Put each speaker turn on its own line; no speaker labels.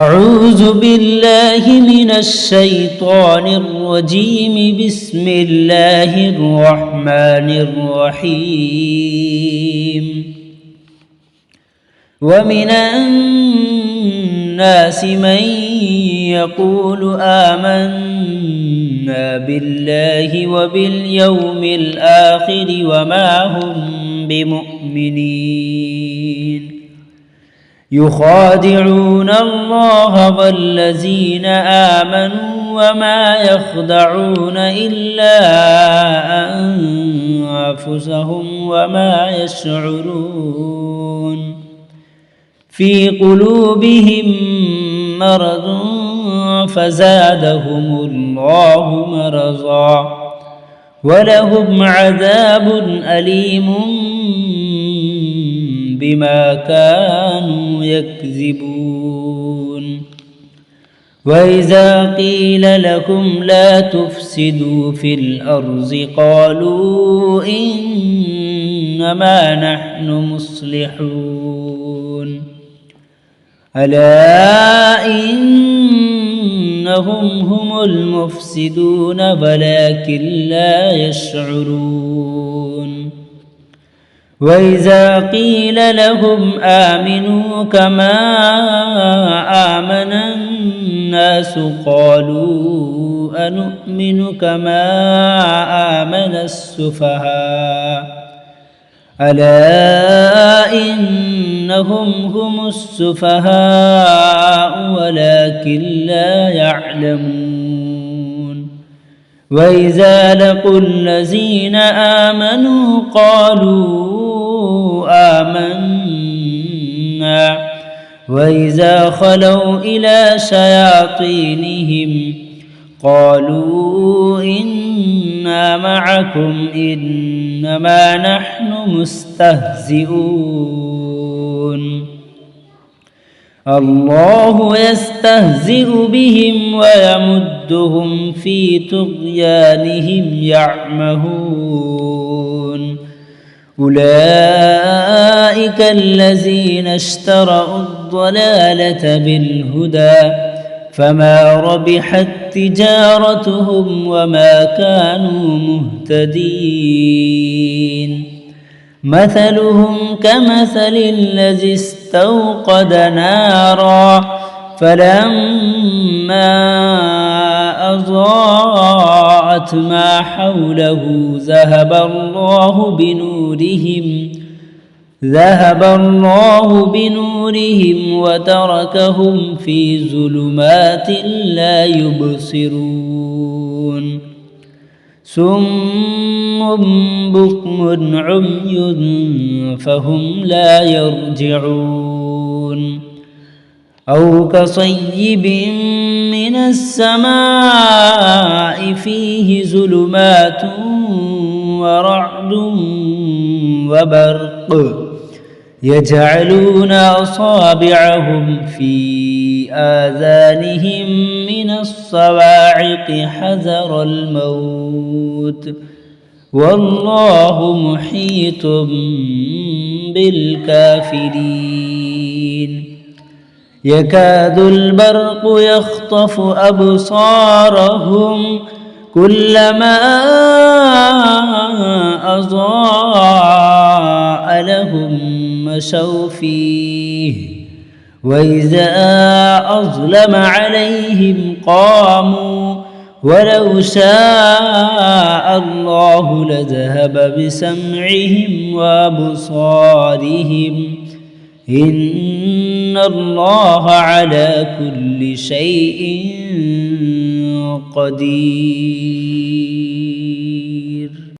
أعوذ بالله من الشيطان الرجيم. بسم الله الرحمن الرحيم. ومن الناس من يقول آمنا بالله وباليوم الآخر وما هم بمؤمنين، يخادعون الله والذين آمنوا وما يخدعون إلا أنفسهم وما يشعرون. في قلوبهم مرض فزادهم الله مرضا ولهم عذاب أليم بما كانوا يكذبون. وإذا قيل لهم لا تفسدوا في الأرض قالوا إنما نحن مصلحون. ألا إنهم هم المفسدون ولكن لا يشعرون. وإذا قيل لهم آمنوا كما آمن الناس قالوا أنؤمن كما آمن السفهاء. ألا إنهم هم السفهاء ولكن لا يعلمون. وإذا لقوا الذين آمنوا قالوا آمنا وإذا خلوا إلى شياطينهم قالوا إنا معكم إنما نحن مستهزئون. الله يستهزئ بهم ويمدهم في طغيانهم يعمهون. أولئك الذين اشتروا الضلالة بالهدى فما ربحت تجارتهم وما كانوا مهتدين. مثلهم كمثل الذي استوقد نارا فلما أضاءت ما حوله ذهب الله بنورهم وتركهم في ظلمات لا يبصرون. صم بكم عمي فهم لا يرجعون. أو كصيب من السماء فيه ظلمات ورعد وبرق يجعلون أصابعهم في آذانهم من الصواعق حذر الموت والله محيط بالكافرين. يكاد البرق يخطف أبصارهم كلما أضاء لهم مشوا فيه وإذا أظلم عليهم قاموا ولو شاء الله لذهب بسمعهم وأبصارهم إن الله على كل شيء قدير.